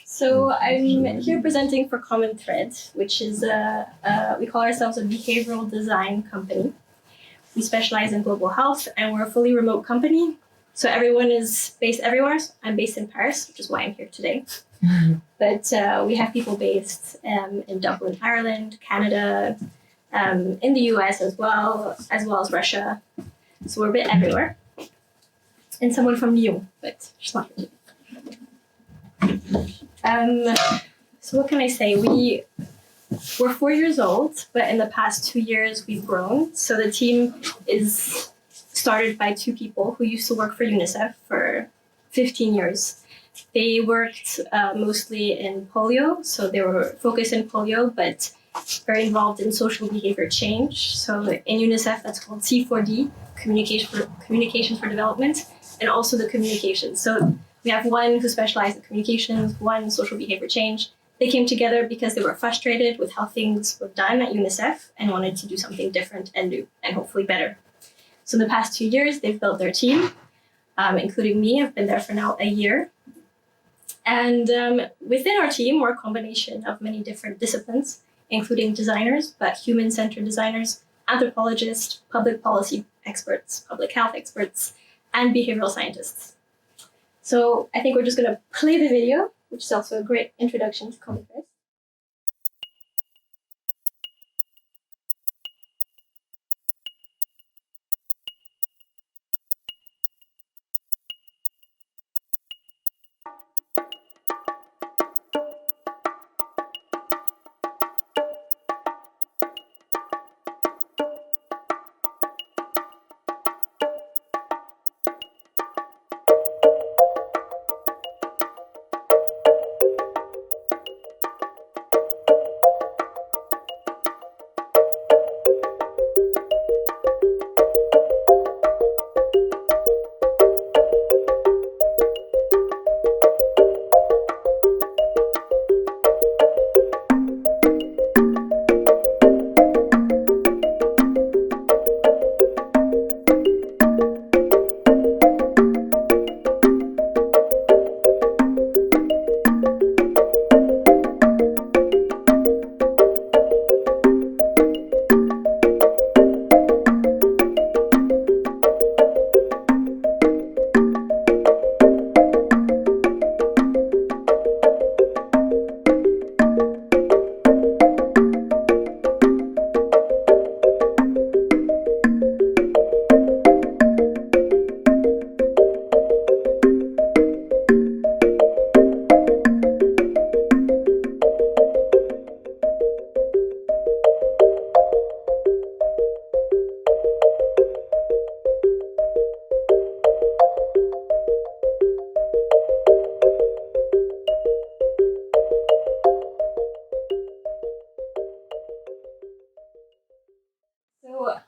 So I'm here presenting for Common Thread, which is we call ourselves a behavioral design company. We specialize in global health, and we're a fully remote company. So everyone is based everywhere. I'm based in Paris, which is why I'm here today. But we have people based in Dublin, Ireland, Canada, in the US as well as Russia. So we're a bit everywhere. And someone from Lyon, but she's not here today. So what can I say? We're 4 years old, but in the past 2 years we've grown. So the team is started by 2 people who used to work for UNICEF for 15 years. They worked mostly in polio, so they were focused in polio, but very involved in social behavior change. So in UNICEF, that's called C4D, Communications for Development, and also the communications. So we have one who specialized in communications, one social behavior change. They came together because they were frustrated with how things were done at UNICEF and wanted to do something different and new and hopefully better. So in the past 2 years, they've built their team, including me. I've been there for now a year. And within our team, we're a combination of many different disciplines, including designers, but human-centered designers, anthropologists, public policy experts, public health experts, and behavioral scientists. So I think we're just going to play the video, which is also a great introduction to Common Thread.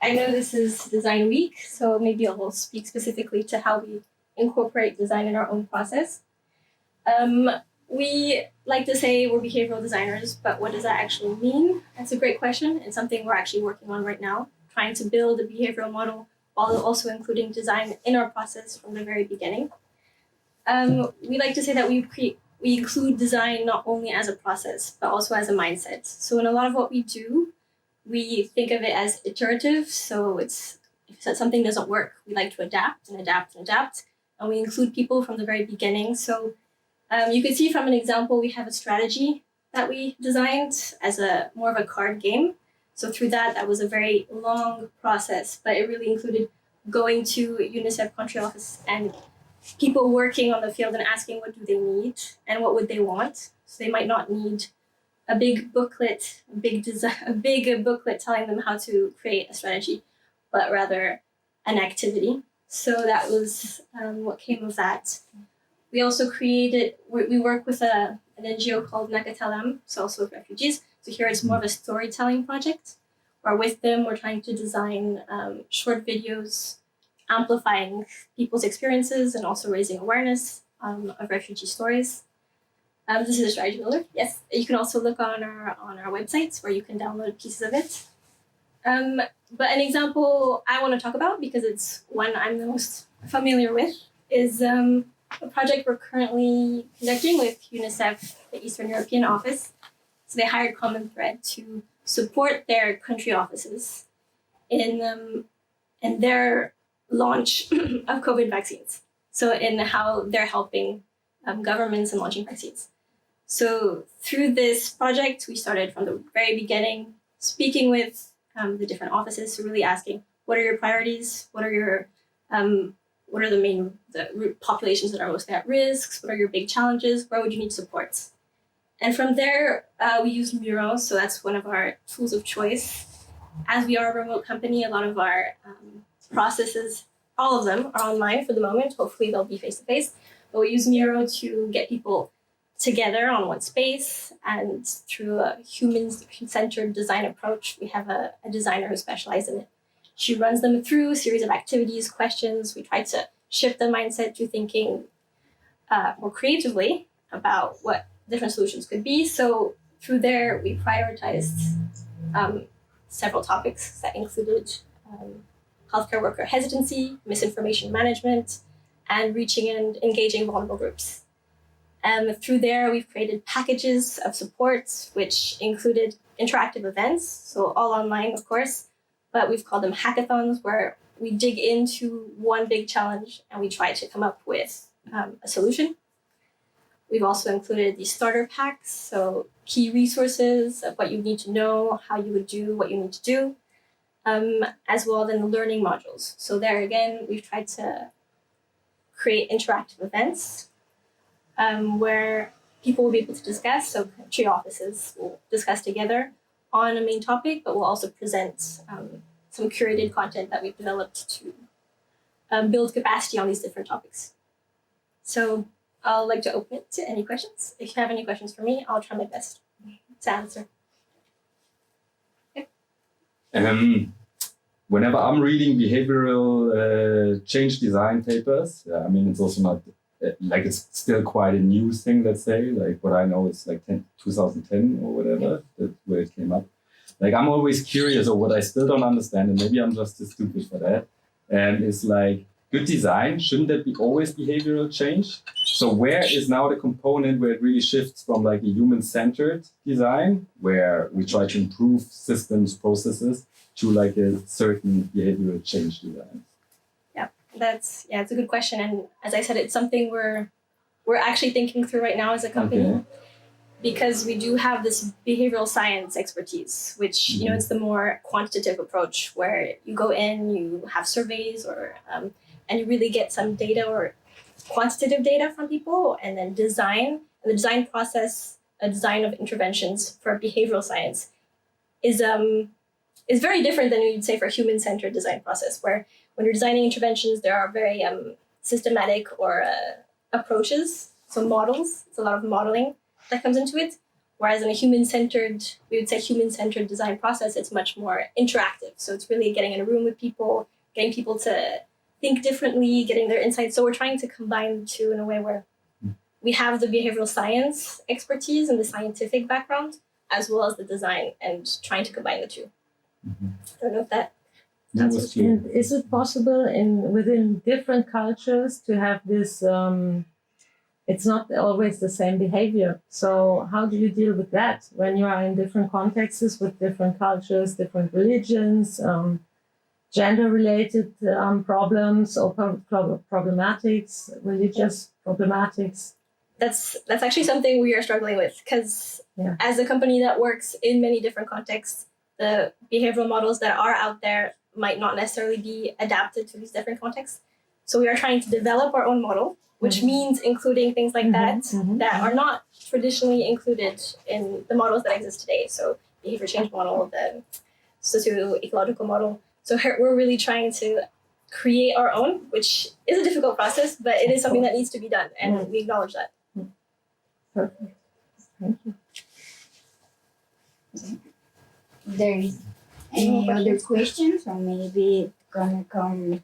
I know this is Design Week, so maybe I'll speak specifically to how we incorporate design in our own process. We like to say we're behavioral designers, but what does that actually mean? That's a great question, and something we're actually working on right now, trying to build a behavioral model while also including design in our process from the very beginning. We like to say that we include design not only as a process, but also as a mindset. So in a lot of what we do, we think of it as iterative. So if something doesn't work, we like to adapt and adapt and adapt. And we include people from the very beginning. So you can see from an example, we have a strategy that we designed as more of a card game. So through that was a very long process, but it really included going to UNICEF country office and people working on the field and asking what do they need and what would they want. So they might not need a big booklet, a big booklet telling them how to create a strategy, but rather an activity. So that was what came of that. We also we work with an NGO called Nakatalam, so also with refugees. So here it's more of a storytelling project, where with them we're trying to design short videos, amplifying people's experiences and also raising awareness of refugee stories. This is a strategy builder. Yes, you can also look on our websites where you can download pieces of it. But an example I want to talk about, because it's one I'm the most familiar with, is a project we're currently conducting with UNICEF, the Eastern European office. So they hired Common Thread to support their country offices in their launch of COVID vaccines. So in how they're helping governments in launching vaccines. So through this project, we started from the very beginning, speaking with the different offices, so really asking, what are your priorities? What are the populations that are most at risk? What are your big challenges? Where would you need support? And from there, we use Miro, so that's one of our tools of choice. As we are a remote company, a lot of our processes, all of them are online for the moment. Hopefully they'll be face-to-face. But we use Miro to get people together on one space, and through a human-centered design approach, we have a designer who specializes in it. She runs them through a series of activities, questions. We try to shift the mindset to thinking more creatively about what different solutions could be. So through there, we prioritized several topics that included healthcare worker hesitancy, misinformation management, and reaching and engaging vulnerable groups. Through there, we've created packages of support, which included interactive events, so all online, of course, but we've called them hackathons, where we dig into one big challenge and we try to come up with a solution. We've also included these starter packs, so key resources of what you need to know, how you would do what you need to do, as well as the learning modules. So there again, we've tried to create interactive events where people will be able to discuss. So country offices will discuss together on a main topic, but we'll also present some curated content that we've developed to build capacity on these different topics. So I'll like to open it to any questions. If you have any questions for me, I'll try my best to answer. Okay. Whenever I'm reading behavioral change design papers, I mean, it's also not like it's still quite a new thing, let's say. Like what I know is like 2010 or whatever, that's where it came up. Like I'm always curious, or what I still don't understand, and maybe I'm just too stupid for that, is like good design, shouldn't that be always behavioral change? So where is now the component where it really shifts from like a human-centered design, where we try to improve systems, processes, to like a certain behavioral change design? It's a good question, and as I said, it's something we're actually thinking through right now as a company, because we do have this behavioral science expertise, which you know, it's the more quantitative approach where you go in, you have surveys, or and you really get some data or quantitative data from people, and then design. And the design process, a design of interventions for behavioral science, is very different than you'd say for a human-centered design process, where when you're designing interventions, there are very systematic or approaches, so models. It's a lot of modeling that comes into it. Whereas in a human-centered, we would say human-centered design process, it's much more interactive. So it's really getting in a room with people, getting people to think differently, getting their insights. So we're trying to combine the two in a way where we have the behavioral science expertise and the scientific background, as well as the design, and trying to combine the two. I don't know if that answers. And is it possible within different cultures to have this, it's not always the same behavior. So how do you deal with that when you are in different contexts with different cultures, different religions, gender-related problems or problematics, religious problematics? That's actually something we are struggling with, because as a company that works in many different contexts, the behavioral models that are out there might not necessarily be adapted to these different contexts. So we are trying to develop our own model, which means including things like that are not traditionally included in the models that exist today. So behavior change model, the socio-ecological model. So we're really trying to create our own, which is a difficult process, but it is something that needs to be done, and we acknowledge that. Perfect. Thank you. There is any other questions, or maybe it's gonna come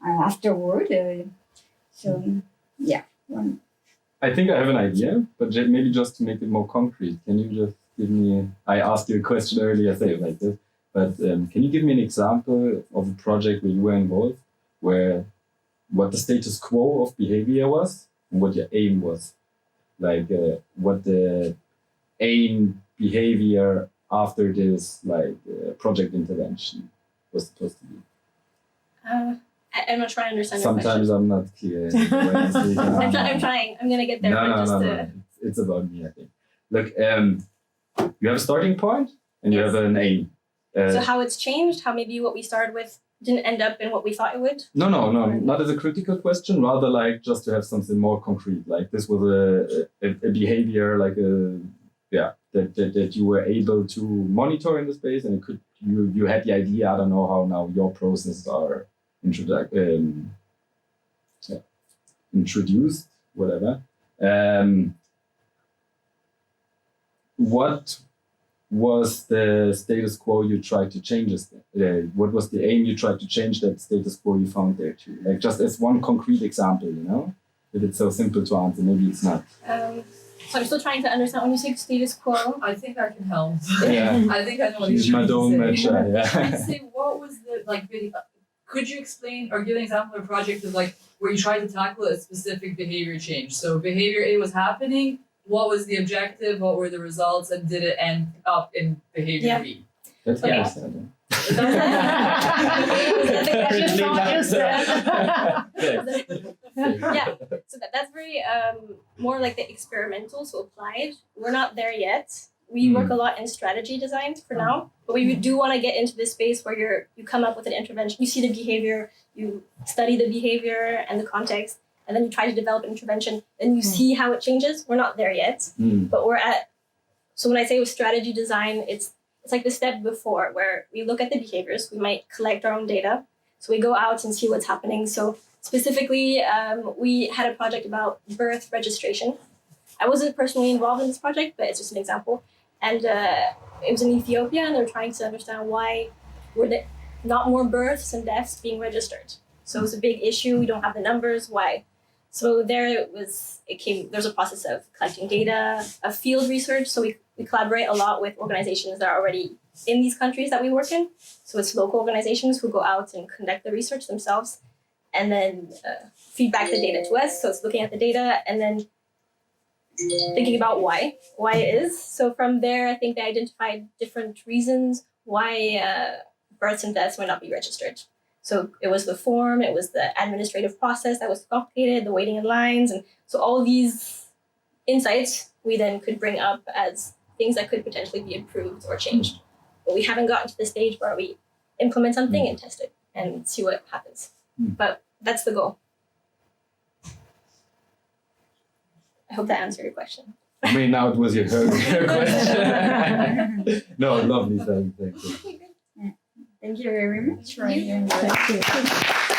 afterward. I think I have an idea, but maybe just to make it more concrete, can you just give me, I asked you a question earlier, say it like this, but can you give me an example of a project where you were involved, where what the status quo of behavior was and what your aim was. Like what the aim behavior after this project intervention was supposed to be. I'm not trying to understand your Sometimes question. I'm not clear. when I speak. I'm trying. I'm gonna get there. but just No. It's about me, I think. Look, you have a starting point and you Yes. have an aim. So how it's changed, how maybe what we started with didn't end up in what we thought it would. No, not as a critical question, rather like just to have something more concrete. Like this was a behavior, like that you were able to monitor in the space, and it could you had the idea. I don't know how now your processes are introduced, whatever. What was the status quo you tried to change? What was the aim you tried to change that status quo you found there too? Like just as one concrete example, you know? If it's so simple to answer, maybe it's not. So I'm still trying to understand when you say status quo. I think I can help. Yeah. I think I know what She's you're my trying to say. dome matcher, I'd yeah. say, what was the could you explain or give an example of a project of where you tried to tackle a specific behavior change? So behavior A was happening. What was the objective? What were the results? And did it end up in behavior Yeah. B? That's Okay. understandable. Yeah, so that's very more like the experimental, so applied. We're not there yet. We work a lot in strategy design for now, but we do want to get into this space where you come up with an intervention, you see the behavior, you study the behavior and the context, and then you try to develop an intervention, and you see how it changes. We're not there yet, but we're at. So when I say with strategy design, it's like the step before where we look at the behaviors. We might collect our own data, so we go out and see what's happening. So specifically, we had a project about birth registration. I wasn't personally involved in this project, but it's just an example. And it was in Ethiopia, and they're trying to understand why were there not more births and deaths being registered. So it was a big issue. We don't have the numbers. Why? So there's a process of collecting data, of field research. So we collaborate a lot with organizations that are already in these countries that we work in. So it's local organizations who go out and conduct the research themselves, and then feed back the data to us. So it's looking at the data and then thinking about why it is. So from there, I think they identified different reasons why births and deaths might not be registered. So it was the form, it was the administrative process that was complicated, the waiting in lines. And so all these insights we then could bring up as things that could potentially be improved or changed. But we haven't gotten to the stage where we implement something and test it and see what happens. But that's the goal. I hope that answered your question. I mean, now it was your question. No, lovely, thank you. Thank you very much for your Thank you.